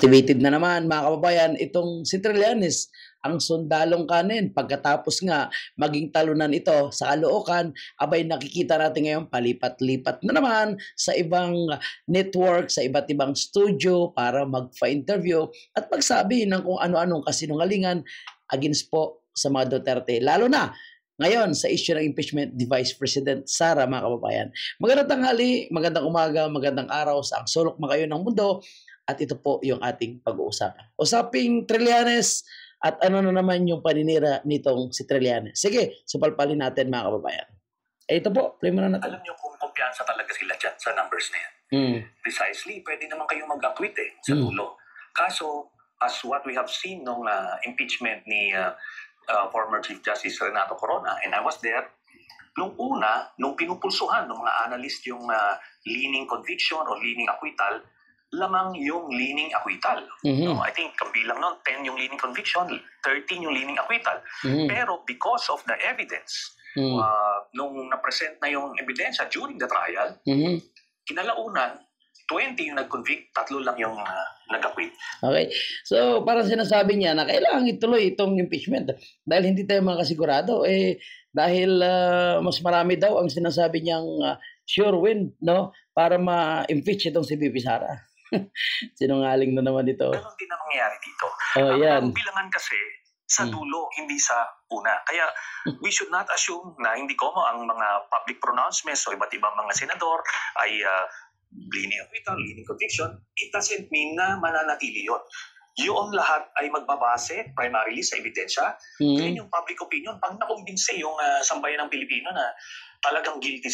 Activated na naman mga kababayan itong si Trillanes, ang sundalong kanin. Pagkatapos nga maging talunan ito sa Caloocan, abay nakikita natin ngayon palipat-lipat na naman sa ibang network, sa iba't ibang studio para magpa-interview at magsabi ng kung ano-anong kasinungalingan against po sa mga Duterte. Lalo na ngayon sa issue ng impeachment ni Vice President Sara mga kababayan. Magandang tanghali, magandang umaga, magandang araw sa ang sulok makayo ng mundo. At ito po yung ating pag-uusapan. Usaping Trillanes at ano na naman yung paninira nitong si Trillanes. Sige, supalpalin natin mga kababayan. Ito po, play mo na natin. Alam niyo kung kumpiyansa talaga sila dyan sa numbers na yan. Precisely, pwede naman kayong mag-acquit sa dulo. Kaso, as what we have seen nung impeachment ni former Chief Justice Renato Corona, and I was there, nung pinupulsuhan ng mga analyst yung leaning conviction or leaning acquittal, lamang yung leaning acquittal. I think kabilang nun, 10 yung leaning conviction, 13 yung leaning acquittal. Pero because of the evidence, nung na-present na yung ebidensya during the trial, kinalaunan, 20 yung nag-convict, 3 lang yung nag-acquit. Okay. So, parang sinasabi niya na kailangan ituloy itong impeachment. Dahil hindi tayo makasigurado. Dahil mas marami daw ang sinasabi niyang sure win, no? Para ma-impeach itong si Bibi Sara. Sinungaling na naman ito. Ganon din ang nangyayari dito. Ang bilangan kasi sa dulo, hindi sa una. Kaya we should not assume na hindi ko ang mga public pronouncements o iba't ibang mga senador ay leaning acquittal, leaning conviction. It doesn't mean na mananatili yun. Yung lahat ay magbabase primarily sa ebidensya. Then yung public opinion, pag nakumbinse yung sambayan ng Pilipino na talagang guilty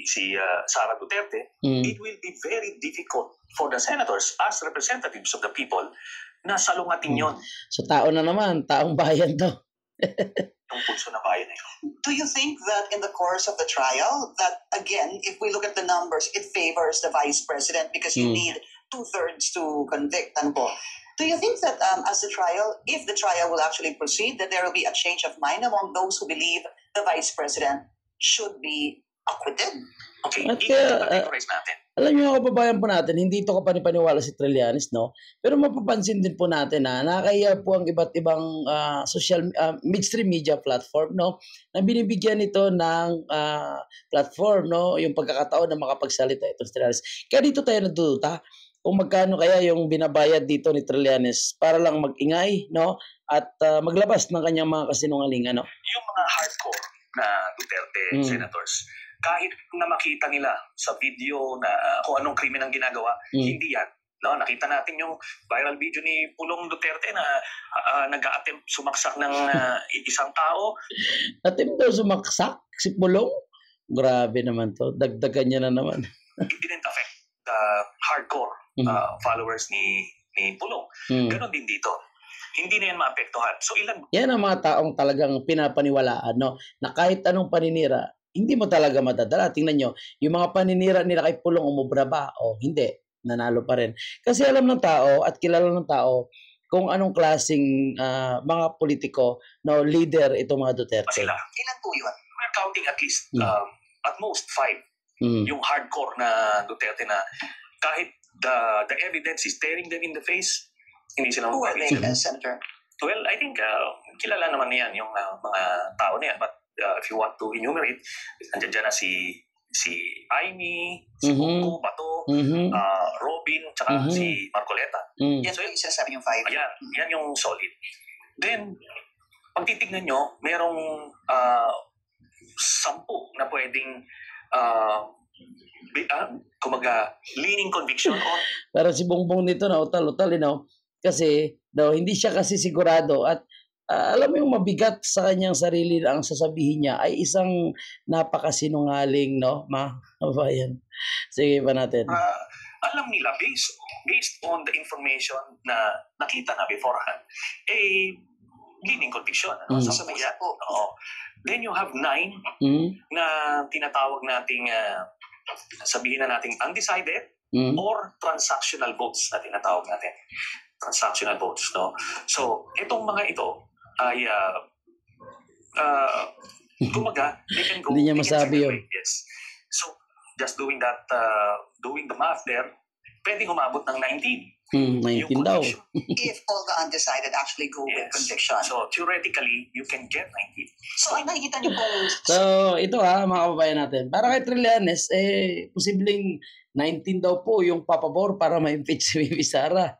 si Sara Duterte, it will be very difficult for the senators as representatives of the people na salungatin yun. So tao na naman, taong bayan daw. Yung pulso na bayan na yun. Do you think that in the course of the trial, that again, if we look at the numbers, it favors the vice president because you need 2/3 to convict? Ano po? Do you think that as the trial, if the trial will actually proceed, that there will be a change of mind among those who believe the vice president should be acquitted? Okay, i-categorize natin. Alam niyo mga kababayan po natin, hindi ito kapanipaniwala si Trillanes, no? Pero mapapansin din po natin na nakakaya po ang iba't ibang midstream media platform, no? Na binibigyan ito ng platform, no? Yung pagkakataon na makapagsalita itong Trillanes. Kaya dito tayo nagdududa kung magkano kaya yung binabayad dito ni Trillanes para lang mag-ingay, no? At maglabas ng kanyang mga kasinungalingan, no? Yung mga hardcore na Duterte senators, kahit na makita nila sa video na kung anong krimen ang ginagawa, hindi yan. No, nakita natin yung viral video ni Pulong Duterte na nag-a-attempt sumaksak ng isang tao. Attempt daw sumaksak si Pulong? Grabe naman to. Dagdagan niya na naman. It didn't affect the hardcore followers ni Pulong. Ganon din dito. Hindi na yan maapektuhan. So yan ang mga taong talagang pinapaniwalaan, no? Na kahit anong paninira, hindi mo talaga madadala. Tingnan nyo, yung mga paninira nila kay Pulong umubra ba o hindi, nanalo pa rin. Kasi alam ng tao at kilala ng tao kung anong klaseng mga politiko, no, leader itong mga Duterte. Sila. Ilan po yun? We're counting at least at most 5. Yung hardcore na Duterte na kahit the evidence is staring them in the face, hindi sila Senator? Well, I think kilala naman niyan yung mga tao niyan. But if you want to enumerate, nandiyan dyan na si Amy, si Coco, Bato, Robin, tsaka si Marcoleta. Yan, so yung sinasabi yung 5. Ayan, yan yung solid. Then, pag titignan nyo, merong 10 na pwedeng kumaga leaning conviction on. Pero si Bongbong nito na utal-utal, kasi daw hindi siya kasi sigurado at alam mo yung mabigat sa kanyang sarili na ang sasabihin niya ay isang napakasinungaling, no? Mabayan. Sige pa natin. Alam nila based on the information na nakita na beforehand, leaning conviction. Sasabihin po. Then you have 9 na tinatawag nating sabihin na nating undecided or transactional votes na tinatawag natin. Transactional votes, no? So, itong mga ito ay kumaga, they can go. Hindi niya masabi yun. Yes. So, just doing that, doing the math there, pwedeng umabot ng 19. 19 daw. If all the undecided actually go with conviction. So, theoretically, you can get 19. So, ay nakikita niyo pong... So, ito mga kababayan natin. Para kay Trillanes, posibleng 19 daw po yung papabor para ma-impeach si Bibi Sara.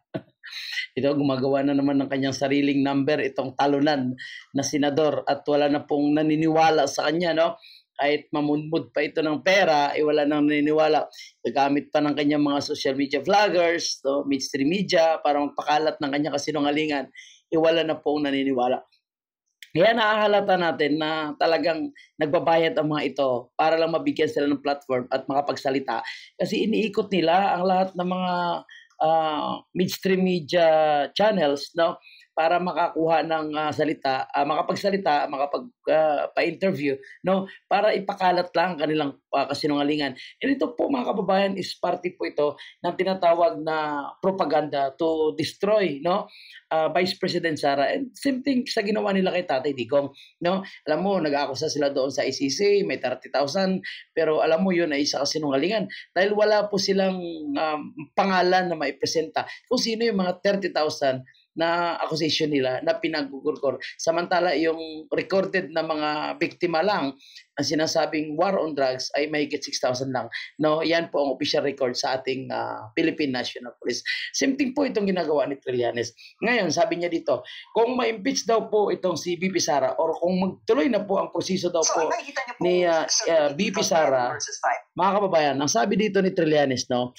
Ito, gumagawa na naman ng kanyang sariling number itong talunan na senador at wala na pong naniniwala sa kanya, no? Kahit mamunmud pa ito ng pera, wala nang naniniwala. Gagamit pa ng kanyang mga social media vloggers, no? Mainstream media, para magpakalat ng kanyang kasinungalingan, wala na pong naniniwala. Kaya nakahalata natin na talagang nagbabayad ang mga ito para lang mabigyan sila ng platform at makapagsalita. Kasi iniikot nila ang lahat ng mga mainstream media channels, no, para makakuha ng salita, makapagsalita, pa-interview, no, para ipakalat lang kanilang kasinungalingan. And ito po mga kababayan is party po ito ng tinatawag na propaganda to destroy, no, Vice President Sara. And same thing sa ginawa nila kay Tatay Digong, no. Alam mo, nag-aakusa sila doon sa ICC, may 30,000, pero alam mo yun ay isa kasinungalingan dahil wala po silang pangalan na maipresenta kung sino yung mga 30,000 na accusation nila na pinagugurkor. Samantala yung recorded na mga biktima lang ang sinasabing war on drugs ay mahigit 6,000 lang. No, yan po ang official record sa ating Philippine National Police. Same thing po itong ginagawa ni Trillanes. Ngayon, sabi niya dito, kung ma-impeach daw po itong si BP Sara or kung magtuloy na po ang proseso daw po ni BP Sara, mga kababayan, ang sabi dito ni Trillanes, no,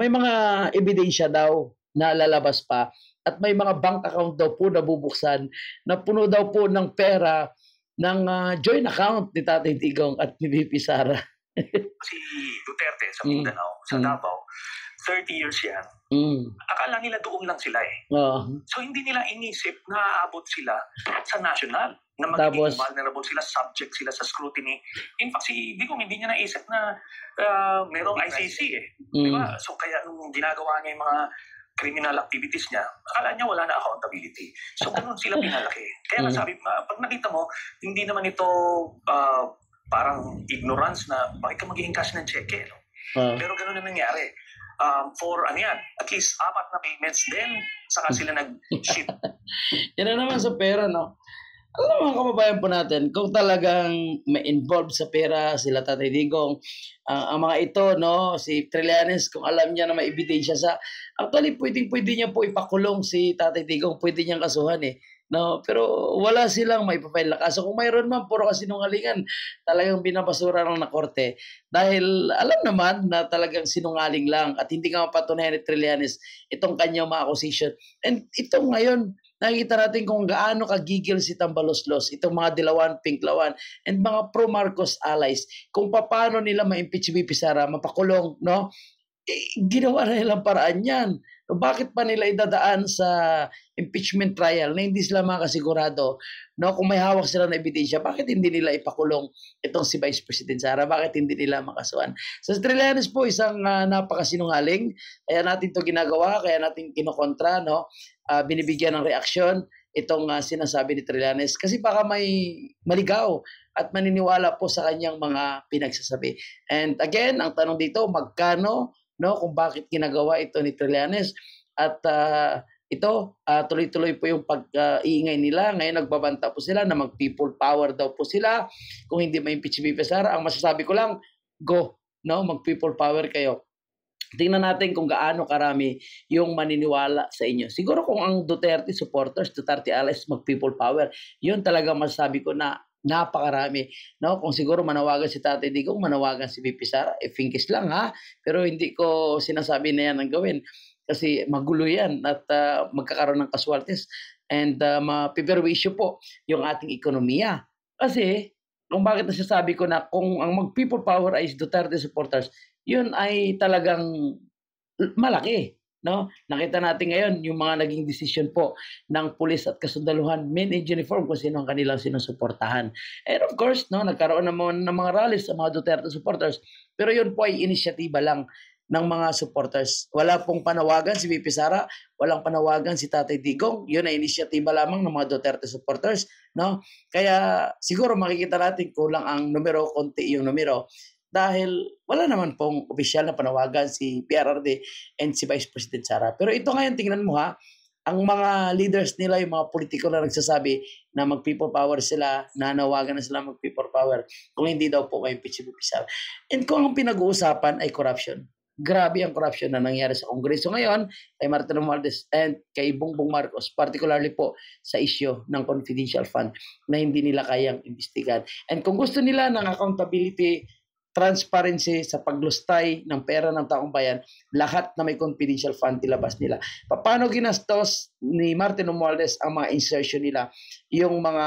may mga ebidensya daw na lalabas pa at may mga bank account daw po na bubuksan na puno daw po ng pera ng joint account ni Tatay Digong at ni BP Sara. Si Duterte sa Mindanao, sa Davao, 30 years yan. Akala nila doon lang sila eh. So hindi nila inisip na aabot sila sa national, na magiging vulnerable sila, subject sila sa scrutiny. In fact, si Digong hindi niya naisip na merong ICC eh. Diba? So kaya nung ginagawa niya yung mga criminal activities niya, akala niya wala na accountability. So, ganun sila pinalaki. Kaya nasabi, pag nakita mo, hindi naman ito parang ignorance na bakit ka mag-i-encash ng cheque. No? Pero ganun na nangyari. For, at least 4 na payments din, saka sila nag-ship. Yan na naman sa pera, no? Alam mga kababayan po natin, kung talagang may involved sa pera, sila Tatay Digong, ang mga ito, no, si Trillanes, kung alam niya na may ebidensya sa, actually, pwede niya po ipakulong si Tatay Digong, pwede niyang kasuhan eh. No, pero wala silang may papel na kaso. Kung mayroon man, puro kasinungalingan, talagang binabasura lang na korte. Dahil alam naman na talagang sinungaling lang at hindi nga mapatunayan ni Trillanes itong kanyang mga accusation. And ito ngayon, nakikita natin kung gaano kagigil si Tambaloslos, itong mga Dilawan, Pinklawan, and mga pro-Marcos allies, kung paano nila ma-impeach si BP Sara, mapakulong, no? Ginawa na nilang paraan yan. Bakit pa nila idadaan sa impeachment trial na hindi sila makasigurado, no? Kung may hawak sila na ebidensya, bakit hindi nila ipakulong itong si Vice President Sara? Bakit hindi nila makasuhan? Sa Trillanes po, isang napakasinungaling. Kaya natin to ginagawa, kaya natin kinokontra, no? Binibigyan ng reaksyon itong sinasabi ni Trillanes kasi baka may maligaw at maniniwala po sa kanyang mga pinagsasabi. And again, ang tanong dito, magkano, no, kung bakit ginagawa ito ni Trillanes at ito tuloy-tuloy po yung pag-iingay nila. Ngayon nagbabanta po sila na mag-people power daw po sila kung hindi ma-impeach si BP Sara. Ang masasabi ko lang, go, no, mag-people power kayo. Tingnan natin kung gaano karami yung maniniwala sa inyo. Siguro kung ang Duterte supporters, Duterte allies, mag-people power, yun talaga masasabi ko na napakarami. No? Kung siguro manawagan si Tatay Digong, manawagan si BP Sara, finkis lang ha. Pero hindi ko sinasabi na yan ang gawin. Kasi magulo yan at magkakaroon ng casualties and mapiperwisyo po yung ating ekonomiya. Kasi kung bakit nasasabi ko na kung ang mag-people power ay Duterte supporters, yun ay talagang malaki. No? Nakita natin ngayon yung mga naging decision po ng pulis at kasundaluhan, men in uniform, kung sino ang kanilang sinusuportahan. And of course, no, nagkaroon naman ng mga rallies sa mga Duterte supporters. Pero yun po ay inisyatiba lang ng mga supporters. Wala pong panawagan si BP Sara, walang panawagan si Tatay Digong. Yun ay inisyatiba lamang ng mga Duterte supporters. No? Kaya siguro makikita natin kulang ang numero, konti yung numero. dahil wala naman pong opisyal na panawagan si PRRD and si Vice President Sara. Pero ito ngayon, tingnan mo ha, ang mga leaders nila, yung mga politiko na nagsasabi na mag-people power sila, nanawagan na sila mag-people power, kung hindi daw po kayo impeachment official. And kung ang pinag-uusapan ay corruption, grabe ang corruption na nangyari sa Kongreso ngayon kay Martin Romualdez and kay Bongbong Marcos, particularly po sa issue ng confidential fund na hindi nila kayang imbestigahan. And kung gusto nila ng accountability, transparency sa paglustay ng pera ng taong bayan, lahat na may confidential fund ilabas nila. Paano ginastos ni Martin Romualdez ang mga insertion nila, yung mga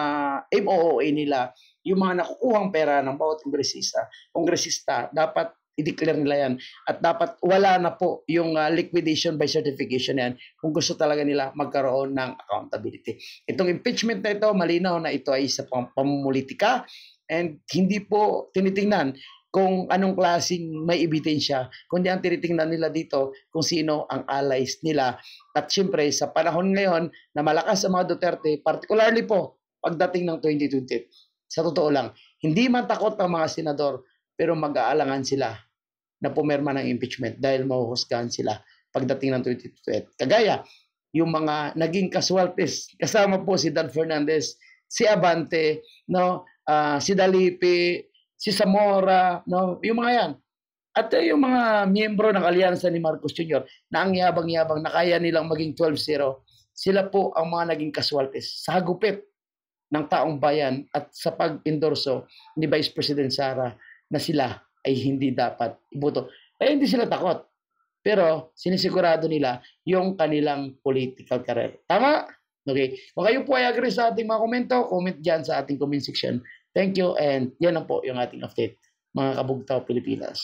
MOOA nila, yung mga nakukuhang pera ng bawat kongresista, dapat i-declare nila yan. At dapat wala na po yung liquidation by certification yan kung gusto talaga nila magkaroon ng accountability. Itong impeachment na ito, malinaw na ito ay sa pamumulitika and hindi po tinitingnan kung anong klaseng may ebidensya, kundi ang tinitingnan nila dito kung sino ang allies nila. At syempre, sa panahon ngayon na malakas ang mga Duterte, particularly po pagdating ng 2020, sa totoo lang, hindi man takot ang mga senador, pero mag-aalangan sila na pumirma ng impeachment dahil mahuhusgahan sila pagdating ng 2028. Kagaya, yung mga naging casualties, kasama po si Dan Fernandez, si Abante, no, si Dalipi, si Zamora, no, yung mga yan. At yung mga miyembro ng alyansa ni Marcos Jr. na ang yabang-yabang na kaya nilang maging 12-0, sila po ang mga naging casualties sa hagupit ng taong bayan at sa pag-endorso ni Vice President Sara na sila ay hindi dapat iboto. Eh, hindi sila takot. Pero sinisigurado nila yung kanilang political career. Tama? Okay. Kung kayo po ay agree sa ating mga komento, comment dyan sa ating comment section. Thank you and yan lang po yung ating update, mga Kabugtaw Pilipinas.